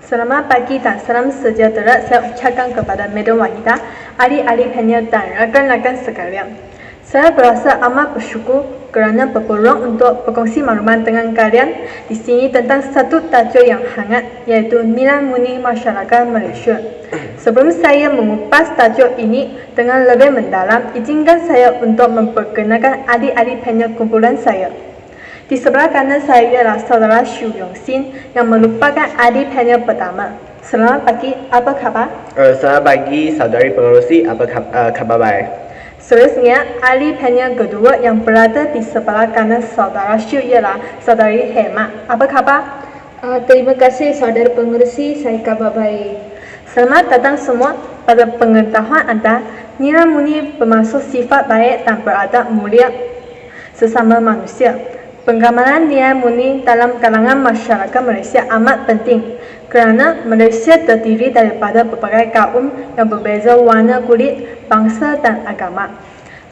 Selamat pagi dan salam sejahtera saya ucapkan kepada Madam Wahida, adik-adik penyiar dan rakan-rakan sekalian. Saya berasa amat bersyukur kerana berpeluang untuk berkongsi maklumat dengan kalian di sini tentang satu tajuk yang hangat, iaitu nilai murni masyarakat Malaysia. Sebelum saya mengupas tajuk ini dengan lebih mendalam, izinkan saya untuk memperkenalkan adik-adik penyiar kumpulan saya. Di sebelah kanan saya ialah saudara Xu Yongxin yang merupakan adik penyiar pertama. Selamat pagi, apa khabar? Selamat pagi, saudari pengerusi, apa khabar baik? Seterusnya, adik penyiar kedua yang berada di sebelah kanan saudara Xu ialah saudari Hema. Apa khabar? Terima kasih saudara pengerusi, saya khabar baik. Selamat datang semua. Pada pengetahuan anda, nilai murni bermaksud sifat baik dan beradab mulia sesama manusia. Penggamalan nilai murni dalam kalangan masyarakat Malaysia amat penting kerana Malaysia terdiri daripada berbagai kaum yang berbeza warna kulit, bangsa dan agama.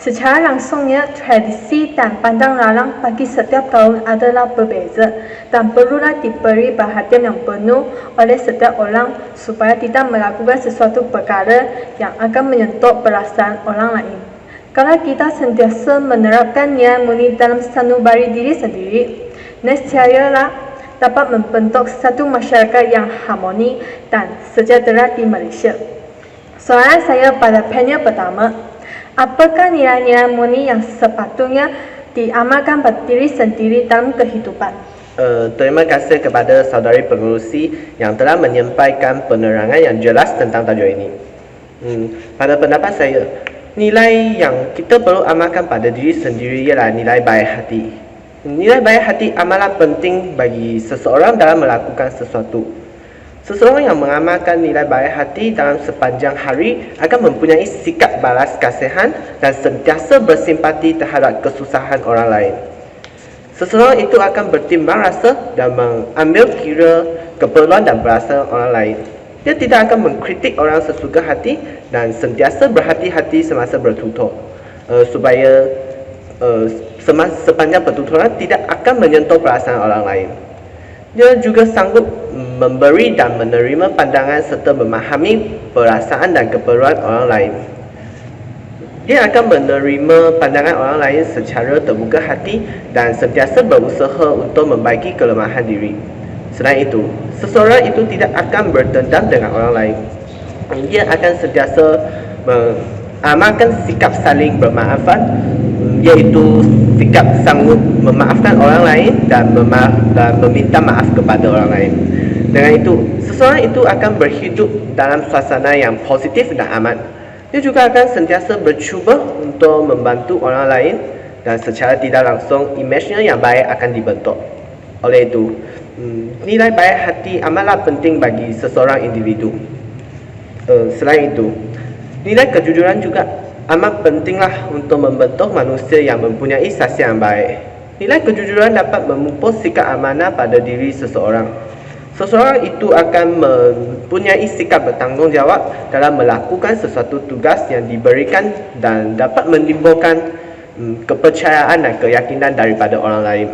Secara langsungnya, tradisi dan pandang larang bagi setiap kaum adalah berbeza dan perlulah diberi perhatian yang penuh oleh setiap orang supaya tidak melakukan sesuatu perkara yang akan menyentuh perasaan orang lain. Kalau kita sentiasa menerapkan nilai murni dalam sanubari diri sendiri, nescayalah dapat membentuk satu masyarakat yang harmoni dan sejahtera di Malaysia. Soalan saya pada panel pertama, apakah nilai-nilai murni yang sepatutnya diamalkan pada diri sendiri dalam kehidupan? Terima kasih kepada saudari pengerusi yang telah menyampaikan penerangan yang jelas tentang tajuk ini. Pada pendapat saya, nilai yang kita perlu amalkan pada diri sendiri ialah nilai baik hati. Nilai baik hati amalan penting bagi seseorang dalam melakukan sesuatu. Seseorang yang mengamalkan nilai baik hati dalam sepanjang hari akan mempunyai sikap balas kasihan dan sentiasa bersimpati terhadap kesusahan orang lain. Seseorang itu akan bertimbang rasa dan mengambil kira keperluan dan perasaan orang lain. Dia tidak akan mengkritik orang sesuka hati dan sentiasa berhati-hati semasa bertutur supaya sepanjang pertuturan tidak akan menyentuh perasaan orang lain. Dia juga sanggup memberi dan menerima pandangan serta memahami perasaan dan keperluan orang lain. Dia akan menerima pandangan orang lain secara terbuka hati dan sentiasa berusaha untuk membaiki kelemahan diri. Selain itu, seseorang itu tidak akan berdendam dengan orang lain. Dia akan sentiasa mengamalkan sikap saling bermaafan, iaitu sikap sanggup memaafkan orang lain dan meminta maaf kepada orang lain. Dengan itu, seseorang itu akan berhidup dalam suasana yang positif dan aman. Dia juga akan sentiasa bercuba untuk membantu orang lain dan secara tidak langsung imejnya yang baik akan dibentuk. Oleh itu, nilai baik hati amatlah penting bagi seseorang individu. Selain itu, nilai kejujuran juga amat pentinglah untuk membentuk manusia yang mempunyai sasi yang baik. Nilai kejujuran dapat memupus sikap amanah pada diri seseorang. Seseorang itu akan mempunyai sikap bertanggungjawab dalam melakukan sesuatu tugas yang diberikan dan dapat menimbulkan kepercayaan dan keyakinan daripada orang lain.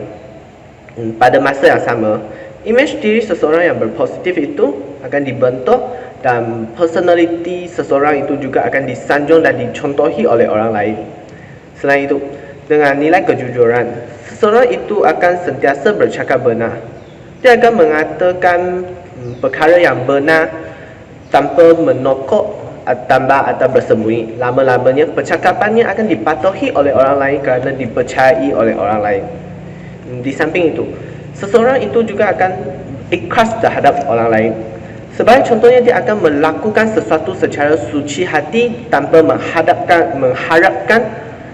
Pada masa yang sama, imej diri seseorang yang berpositif itu akan dibentuk dan personaliti seseorang itu juga akan disanjung dan dicontohi oleh orang lain. Selain itu, dengan nilai kejujuran, seseorang itu akan sentiasa bercakap benar. Dia akan mengatakan perkara yang benar tanpa menokok atau bersembunyi. Lama-lamanya, percakapannya akan dipatuhi oleh orang lain kerana dipercayai oleh orang lain. Di samping itu, seseorang itu juga akan ikhlas terhadap orang lain. Sebagai contohnya, dia akan melakukan sesuatu secara suci hati tanpa mengharapkan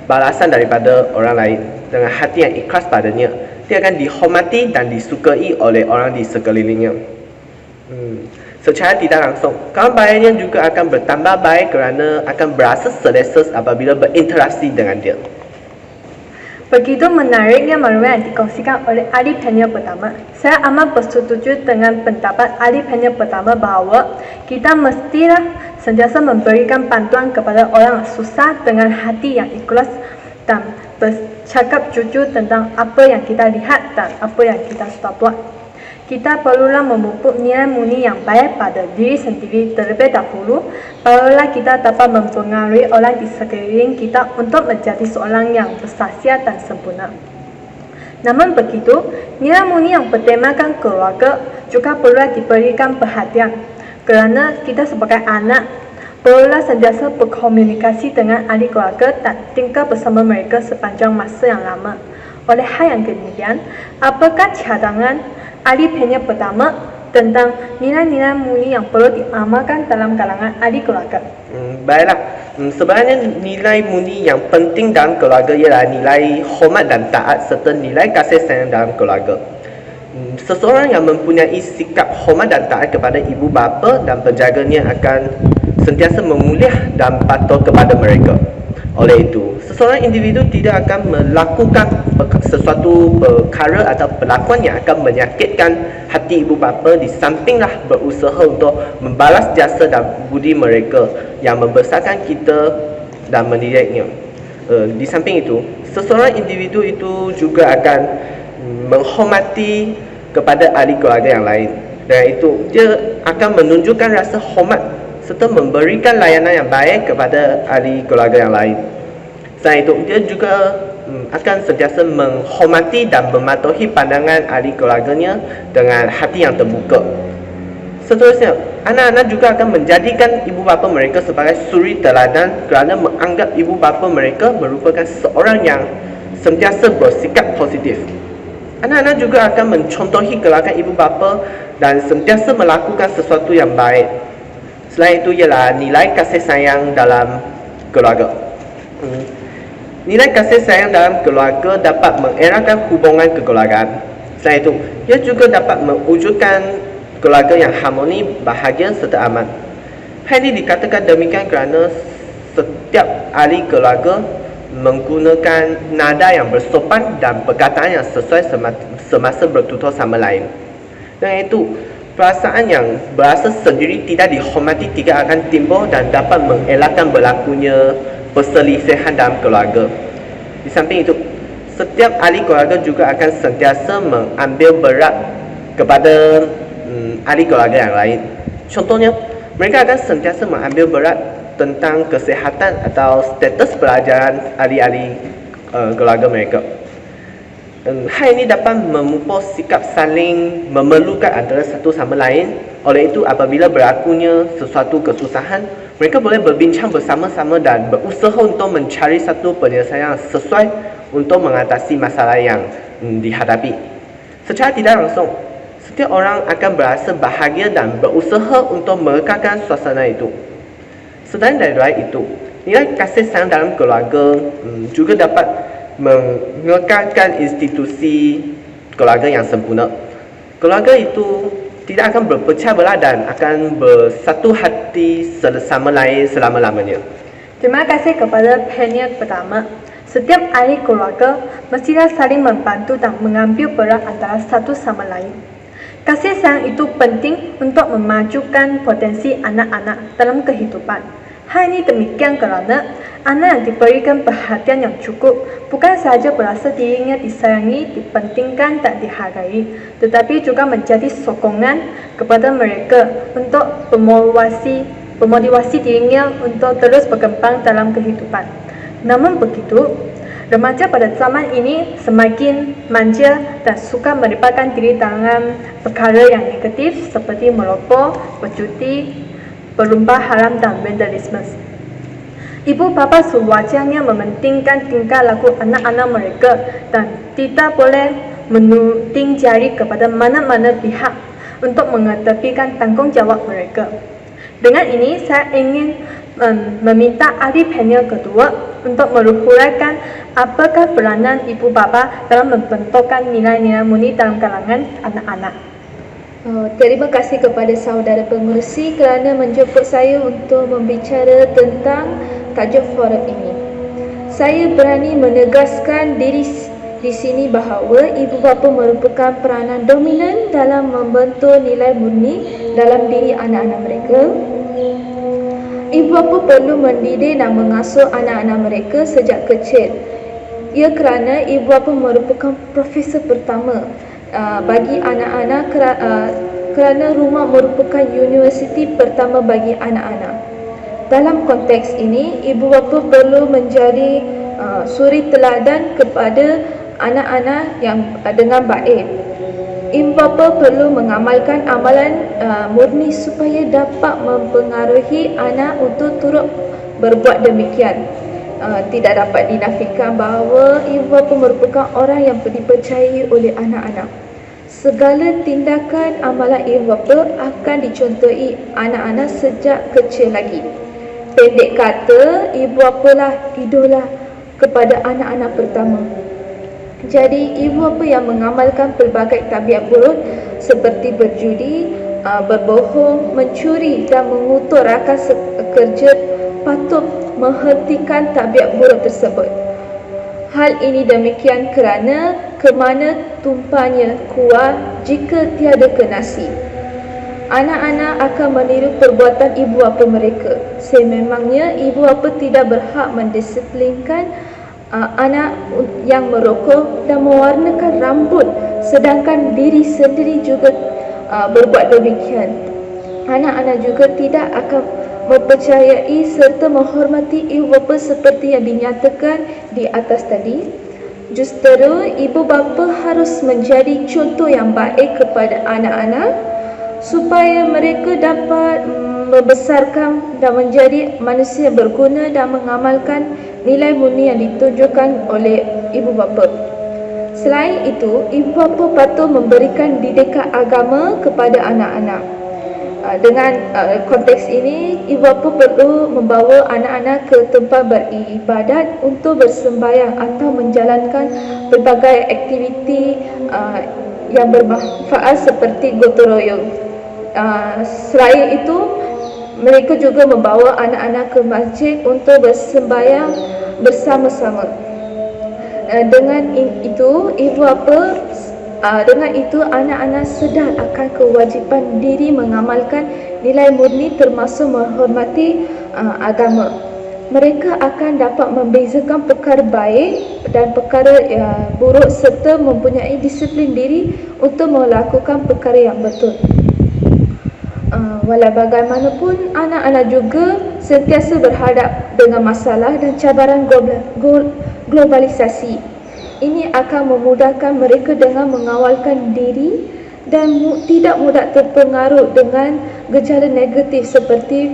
balasan daripada orang lain. Dengan hati yang ikhlas padanya, dia akan dihormati dan disukai oleh orang di sekelilingnya. Secara tidak langsung, kawan baiknya juga akan bertambah baik kerana akan berasa selesa apabila berinteraksi dengan dia. Begitu menariknya maklumat yang dikongsikan oleh ahli panel pertama. Saya amat bersetuju dengan pendapat ahli panel pertama bahawa kita mestilah sentiasa memberikan bantuan kepada orang susah dengan hati yang ikhlas dan bercakap jujur tentang apa yang kita lihat dan apa yang kita sudah buat. kita perlulah memupuk nilai murni yang baik pada diri sendiri terlebih dahulu, barulah kita dapat mempengaruhi orang di sekeliling kita untuk menjadi seorang yang bersahaja dan sempurna. Namun begitu, nilai murni yang bertemakan keluarga juga perlu diberikan perhatian, kerana kita sebagai anak perlulah sentiasa berkomunikasi dengan ahli keluarga dan tinggal bersama mereka sepanjang masa yang lama. Oleh hal yang demikian, apakah cadangan ahli penyer pertama tentang nilai-nilai murni yang perlu diamalkan dalam kalangan ahli keluarga? Baiklah, sebenarnya nilai murni yang penting dalam keluarga ialah nilai hormat dan taat serta nilai kasih sayang dalam keluarga. Seseorang yang mempunyai sikap hormat dan taat kepada ibu bapa dan penjaganya akan sentiasa memuliah dan patuh kepada mereka. Oleh itu, seseorang individu tidak akan melakukan sesuatu perkara atau perlakuan yang akan menyakitkan hati ibu bapa, di sampinglah berusaha untuk membalas jasa dan budi mereka yang membesarkan kita dan mendidiknya. Di samping itu, seseorang individu itu juga akan menghormati kepada ahli keluarga yang lain, dan itu dia akan menunjukkan rasa hormat serta memberikan layanan yang baik kepada ahli keluarga yang lain. Selain itu, dia juga akan sentiasa menghormati dan mematuhi pandangan ahli keluarganya dengan hati yang terbuka. Seterusnya, anak-anak juga akan menjadikan ibu bapa mereka sebagai suri teladan kerana menganggap ibu bapa mereka merupakan seorang yang sentiasa bersikap positif. Anak-anak juga akan mencontohi gerakan ibu bapa dan sentiasa melakukan sesuatu yang baik. Selain itu ialah nilai kasih sayang dalam keluarga. Nilai kasih sayang dalam keluarga dapat mengeratkan hubungan kekeluargaan. Selain itu, ia juga dapat mewujudkan keluarga yang harmoni, bahagia serta aman. Hal ini dikatakan demikian kerana setiap ahli keluarga menggunakan nada yang bersopan dan perkataan yang sesuai semasa bertutur sama lain. Dan itu, perasaan yang berasa sendiri tidak dihormati tidak akan timbul dan dapat mengelakkan berlakunya perselisihan dalam keluarga. Di samping itu, setiap ahli keluarga juga akan sentiasa mengambil berat kepada ahli keluarga yang lain. Contohnya, mereka akan sentiasa mengambil berat tentang kesihatan atau status pelajaran ahli-ahli keluarga mereka. Hal ini dapat memupuk sikap saling memerlukan antara satu sama lain. Oleh itu, apabila berlakunya sesuatu kesusahan, mereka boleh berbincang bersama-sama dan berusaha untuk mencari satu penyelesaian sesuai untuk mengatasi masalah yang dihadapi. Secara tidak langsung, setiap orang akan berasa bahagia dan berusaha untuk merekakan suasana itu. Selain dari itu, nilai kasih sayang dalam keluarga juga dapat mengekalkan institusi keluarga yang sempurna. Keluarga itu tidak akan berpecah belah dan akan bersatu hati sesama lain selama-lamanya. Terima kasih kepada penyer pertama. Setiap ahli keluarga mestilah saling membantu dan mengambil peran antara satu sama lain. Kasih sayang itu penting untuk memajukan potensi anak-anak dalam kehidupan. Hal ini demikian kerana anak yang diberikan perhatian yang cukup bukan sahaja berasa dirinya disayangi, dipentingkan dan dihargai, tetapi juga menjadi sokongan kepada mereka untuk memotivasi dirinya untuk terus berkembang dalam kehidupan. Namun begitu, remaja pada zaman ini semakin manja dan suka melibatkan diri dalam perkara yang negatif seperti merokok, berjudi, berlumba haram dan vandalisme. Ibu bapa sewajarnya mementingkan tingkah laku anak-anak mereka dan tidak boleh menuding jari kepada mana-mana pihak untuk mengetepikan tanggungjawab mereka. Dengan ini, saya ingin meminta ahli panel kedua untuk meluhurkan apakah peranan ibu bapa dalam membentukkan nilai-nilai murni dalam kalangan anak-anak. Terima kasih kepada saudara pengerusi kerana menjemput saya untuk membicara tentang tajuk forum ini. Saya berani menegaskan diri di sini bahawa ibu bapa merupakan peranan dominan dalam membentuk nilai murni dalam diri anak-anak mereka. Ibu bapa perlu mendidik dan mengasuh anak-anak mereka sejak kecil. Ia kerana ibu bapa merupakan profesor pertama bagi anak-anak kerana rumah merupakan universiti pertama bagi anak-anak. Dalam konteks ini, ibu bapa perlu menjadi suri teladan kepada anak-anak yang dengan baik. Ibu bapa perlu mengamalkan amalan murni supaya dapat mempengaruhi anak untuk turut berbuat demikian. Tidak dapat dinafikan bahawa ibu bapa merupakan orang yang dipercayai oleh anak-anak. Segala tindakan amalan ibu bapa akan dicontohi anak-anak sejak kecil lagi. Pendek kata, ibu bapa lah idola kepada anak-anak pertama. Jadi, ibu bapa yang mengamalkan pelbagai tabiat buruk seperti berjudi, berbohong, mencuri dan mengutuk rakan kerja patut menghentikan tabiat buruk tersebut. Hal ini demikian kerana kemana tumpahnya kuah jika tiada kenasi. Anak-anak akan meniru perbuatan ibu bapa mereka. Sememangnya ibu bapa tidak berhak mendisiplinkan anak yang merokok dan mewarnakan rambut, sedangkan diri sendiri juga berbuat demikian. Anak-anak juga tidak akan mempercayai serta menghormati ibu bapa seperti yang dinyatakan di atas tadi. Justru ibu bapa harus menjadi contoh yang baik kepada anak-anak supaya mereka dapat membesarkan dan menjadi manusia yang berguna dan mengamalkan nilai murni yang ditunjukkan oleh ibu bapa. Selain itu, ibu bapa patut memberikan didikan agama kepada anak-anak. Dengan konteks ini, ibu bapa perlu membawa anak-anak ke tempat beribadat untuk bersembahyang atau menjalankan pelbagai aktiviti yang bermanfaat seperti gotong royong. Selain itu, mereka juga membawa anak-anak ke masjid untuk bersembahyang bersama-sama. Dengan itu, ibu bapa dengan itu anak-anak sedar akan kewajipan diri mengamalkan nilai murni termasuk menghormati agama. Mereka akan dapat membezakan perkara baik dan perkara buruk serta mempunyai disiplin diri untuk melakukan perkara yang betul. Walau bagaimanapun, anak-anak juga sentiasa berhadap dengan masalah dan cabaran globalisasi. Ini akan memudahkan mereka dengan mengawalkan diri dan tidak mudah terpengaruh dengan gejala negatif seperti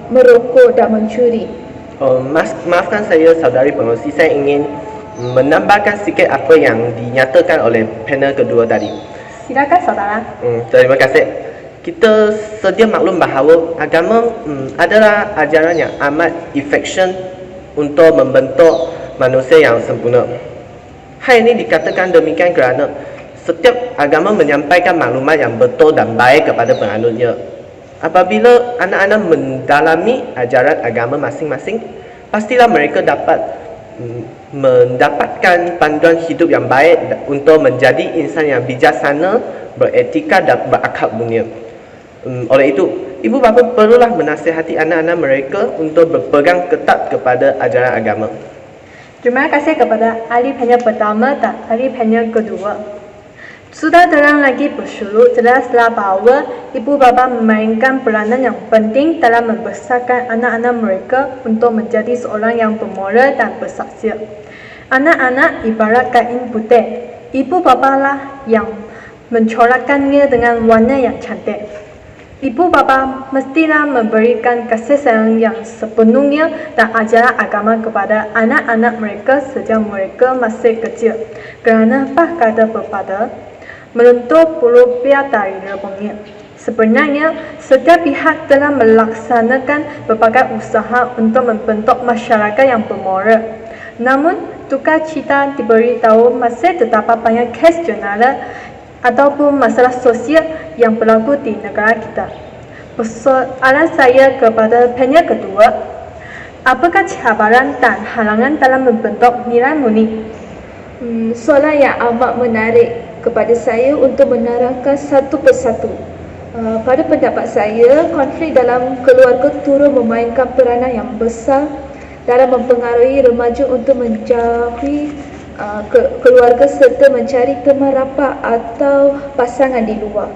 merokok dan mencuri. Maafkan saya saudari pengerusi, saya ingin menambahkan sikit apa yang dinyatakan oleh panel kedua tadi. Silakan saudara. Terima kasih. Kita sedia maklum bahawa agama adalah ajaran yang amat efisien untuk membentuk manusia yang sempurna. Hal ini dikatakan demikian kerana setiap agama menyampaikan maklumat yang betul dan baik kepada penganutnya. Apabila anak-anak mendalami ajaran agama masing-masing, pastilah mereka dapat mendapatkan panduan hidup yang baik untuk menjadi insan yang bijaksana, beretika dan berakhlak mulia. Oleh itu, ibu bapa perlulah menasihati anak-anak mereka untuk berpegang ketat kepada ajaran agama. Terima kasih kepada ahli panel pertama dan ahli panel kedua. Sudah terang lagi bersyurut jelaslah bahawa ibu bapa memainkan peranan yang penting dalam membesarkan anak-anak mereka untuk menjadi seorang yang bermoral dan bersaksi. Anak-anak ibarat kain putih. Ibu bapa lah yang mencorakkannya dengan warna yang cantik. Ibu bapa mestilah memberikan kasih sayang yang sepenuhnya dan ajaran agama kepada anak-anak mereka sejak mereka masih kecil. Kerana apa kata pepatah, melentur bulu biar dari rebungnya. Sebenarnya, setiap pihak telah melaksanakan berbagai usaha untuk membentuk masyarakat yang bermoral. Namun, tukar cita diberitahu masih terdapat banyak kes jenara ataupun masalah sosial yang berlaku di negara kita. Persoalan saya kepada panel kedua, apakah cabaran dan halangan dalam membentuk nilai murni? Soalan yang amat menarik kepada saya untuk menerangkan satu persatu. Pada pendapat saya, konflik dalam keluarga turut memainkan peranan yang besar dalam mempengaruhi remaja untuk menjauhi keluarga serta mencari teman rapat atau pasangan di luar.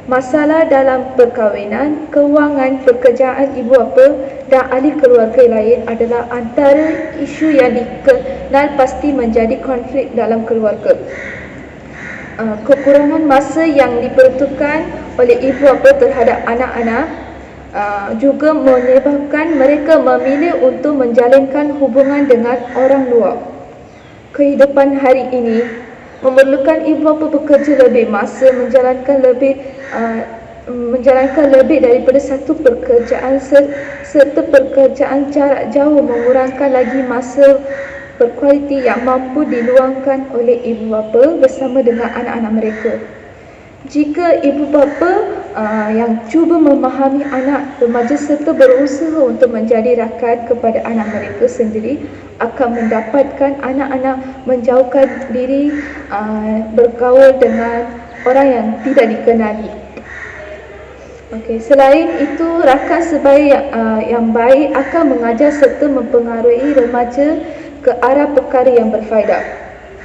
Masalah dalam perkahwinan, kewangan, pekerjaan ibu bapa dan ahli keluarga lain adalah antara isu yang dikenal pasti menjadi konflik dalam keluarga. Kekurangan masa yang diperuntukkan oleh ibu bapa terhadap anak-anak juga menyebabkan mereka memilih untuk menjalinkan hubungan dengan orang luar. Kehidupan hari ini memerlukan ibu bapa bekerja lebih masa, menjalankan lebih daripada satu pekerjaan serta pekerjaan jarak jauh mengurangkan lagi masa berkualiti yang mampu diluangkan oleh ibu bapa bersama dengan anak-anak mereka. Jika ibu bapa yang cuba memahami anak remaja serta berusaha untuk menjadi rakan kepada anak mereka sendiri, akan mendapatkan anak-anak menjauhkan diri bergaul dengan orang yang tidak dikenali. Selain itu, rakan sebaya yang baik akan mengajar serta mempengaruhi remaja ke arah perkara yang berfaedah.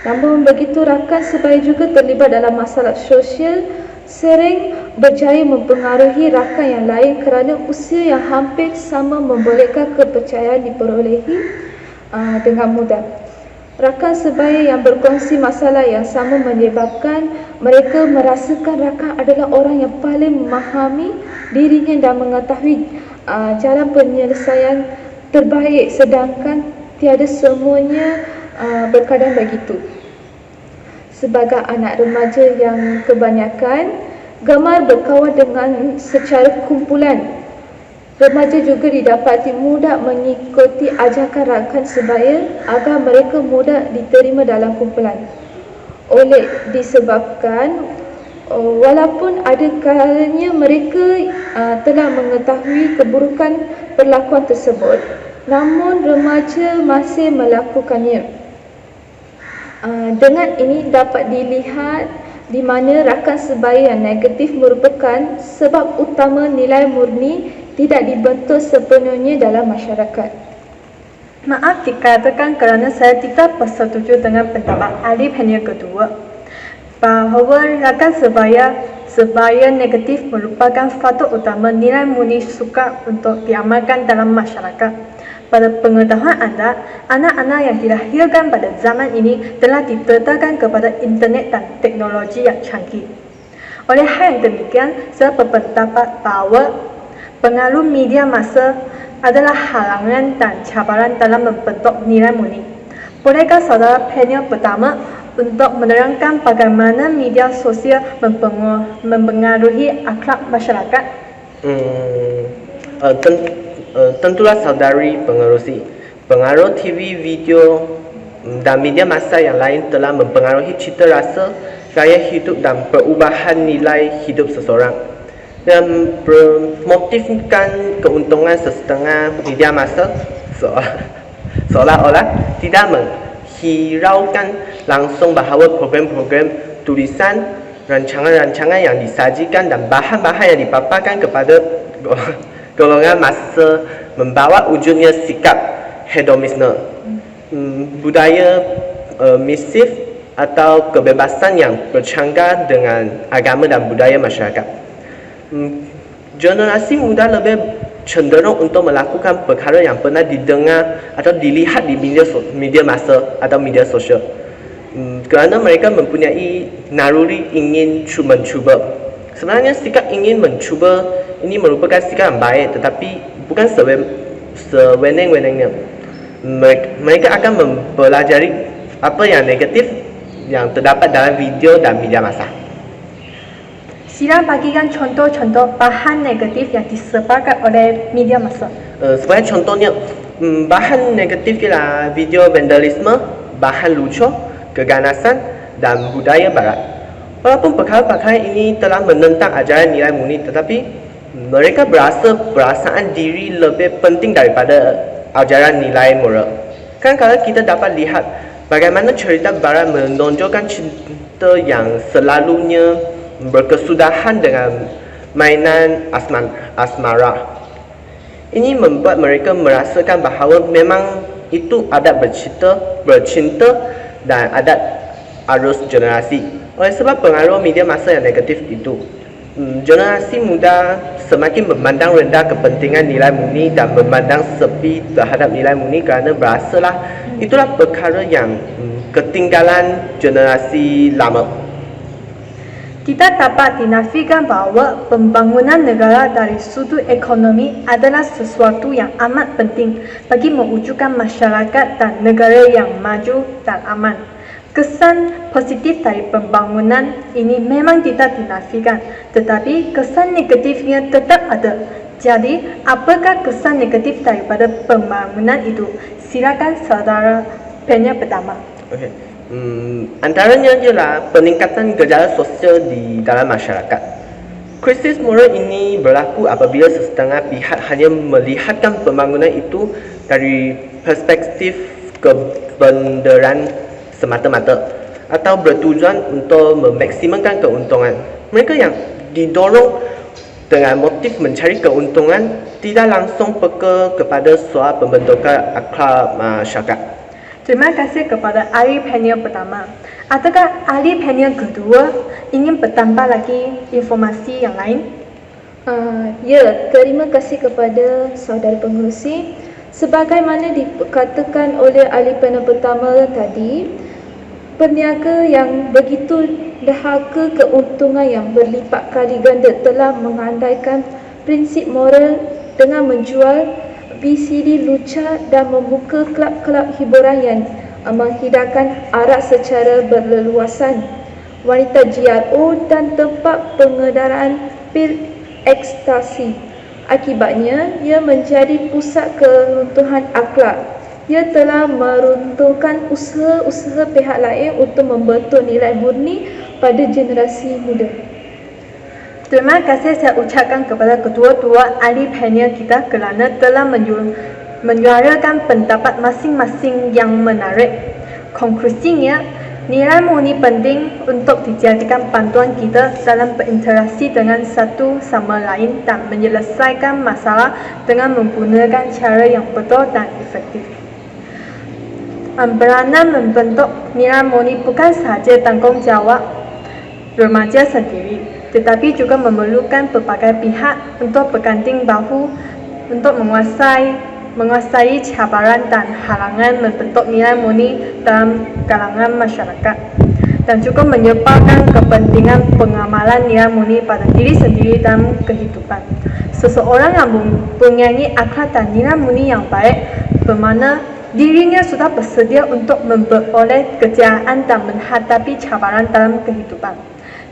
Namun begitu, rakan sebaya juga terlibat dalam masalah sosial, sering berjaya mempengaruhi rakan yang lain kerana usia yang hampir sama membolehkan kepercayaan diperolehi dengan mudah. Rakan sebaya yang berkongsi masalah yang sama menyebabkan mereka merasakan rakan adalah orang yang paling memahami dirinya dan mengetahui jalan penyelesaian terbaik, sedangkan tiada semuanya berkadang begitu. Sebagai anak remaja yang kebanyakan gemar berkawan dengan secara kumpulan, remaja juga didapati mudah mengikuti ajakan rakan sebaya agar mereka mudah diterima dalam kumpulan. Oleh disebabkan walaupun ada kalanya mereka telah mengetahui keburukan perlakuan tersebut, namun remaja masih melakukannya. Dengan ini dapat dilihat di mana rakan sebaya yang negatif merupakan sebab utama nilai murni tidak dibentuk sepenuhnya dalam masyarakat. Maaf dikatakan kerana saya tidak bersetuju dengan pendapat ahli panel kedua bahawa rakan sebaya negatif merupakan faktor utama nilai murni sukar untuk diamalkan dalam masyarakat. Pada pengetahuan anda, anak-anak yang dilahirkan pada zaman ini telah didedahkan kepada internet dan teknologi yang canggih. Oleh hal yang demikian, saya berpendapat bahawa pengaruh media massa adalah halangan dan cabaran dalam membentuk nilai murni. Bolehkah saudara panel pertama untuk menerangkan bagaimana media sosial mempengaruhi akhlak masyarakat? Tentulah saudari pengerusi, pengaruh TV, video dan media massa yang lain telah mempengaruhi cita rasa, gaya hidup dan perubahan nilai hidup seseorang, dan memotifkan keuntungan sesetengah media massa seolah-olah tidak menghiraukan langsung bahawa program-program tulisan, rancangan-rancangan yang disajikan dan bahan-bahan yang dipaparkan kepada golongan massa membawa wujudnya sikap hedonisme, budaya misif atau kebebasan yang bercanggah dengan agama dan budaya masyarakat. Generasi muda lebih cenderung untuk melakukan perkara yang pernah didengar atau dilihat di media massa atau media sosial, kerana mereka mempunyai naluri ingin mencuba. Sebenarnya sikap ingin mencuba ini merupakan sikap yang baik, tetapi bukan sewenang-wenangnya. Mereka akan mempelajari apa yang negatif yang terdapat dalam video dan media massa. Sila bagikan contoh-contoh bahan negatif yang disebarkan oleh media massa. Sebagai contohnya, bahan negatif ialah video vandalisme, bahan lucu, keganasan dan budaya barat. Walaupun perkara-perkara ini telah menentang ajaran nilai murni, tetapi mereka berasa perasaan diri lebih penting daripada ajaran nilai moral. Kan kalau kita dapat lihat bagaimana cerita barat menonjolkan cinta yang selalunya berkesudahan dengan mainan asmara. Ini membuat mereka merasakan bahawa memang itu adat bercinta dan adat arus generasi. Oleh sebab pengaruh media massa yang negatif itu, generasi muda semakin memandang rendah kepentingan nilai murni dan memandang sepi terhadap nilai murni kerana berasalah itulah perkara yang ketinggalan generasi lama. Tidak dapat dinafikan bahawa pembangunan negara dari sudut ekonomi adalah sesuatu yang amat penting bagi mewujudkan masyarakat dan negara yang maju dan aman. Kesan positif dari pembangunan ini memang tidak dinafikan, tetapi kesan negatifnya tetap ada. Jadi, apakah kesan negatif daripada pembangunan itu? Silakan saudara panel pertama. Okay. Antaranya ialah peningkatan gejala sosial di dalam masyarakat. Krisis moral ini berlaku apabila sesetengah pihak hanya melihatkan pembangunan itu dari perspektif kebenaran semata-mata atau bertujuan untuk memaksimalkan keuntungan. Mereka yang didorong dengan motif mencari keuntungan tidak langsung peka kepada soal pembentukan akhlak masyarakat. Terima kasih kepada ahli panel pertama. Adakah ahli panel kedua ingin bertambah lagi informasi yang lain? Ya, terima kasih kepada saudara pengerusi. Sebagaimana dikatakan oleh ahli panel pertama tadi, peniaga yang begitu dahaga keuntungan yang berlipat kali ganda telah mengandaikan prinsip moral dengan menjual VCD lucah dan membuka kelab-kelab hiburan yang menghidangkan arak secara berleluasan, wanita GRO dan tempat pengedaraan pil ekstasi. Akibatnya, ia menjadi pusat keruntuhan akhlak. Ia telah meruntuhkan usaha-usaha pihak lain untuk membentuk nilai murni pada generasi muda. Terima kasih saya ucapkan kepada kedua-dua ahli panel kita kerana telah menyuarakan pendapat masing-masing yang menarik. Konklusinya, nilai murni penting untuk dijadikan panduan kita dalam berinteraksi dengan satu sama lain dan menyelesaikan masalah dengan menggunakan cara yang betul dan efektif. Peranan membentuk nilai murni bukan sahaja tanggungjawab remaja sendiri, tetapi juga memerlukan pelbagai pihak untuk berganding bahu untuk menguasai cabaran dan halangan membentuk nilai murni dalam kalangan masyarakat dan juga menyebabkan kepentingan pengamalan nilai murni pada diri sendiri dalam kehidupan. Seseorang yang mempunyai akhlak dan nilai murni yang baik bermakna dirinya sudah bersedia untuk memperoleh kejayaan dan menghadapi cabaran dalam kehidupan.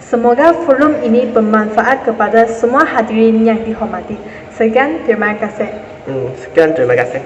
Semoga forum ini bermanfaat kepada semua hadirin yang dihormati. Sekian, terima kasih. Sekian, terima kasih.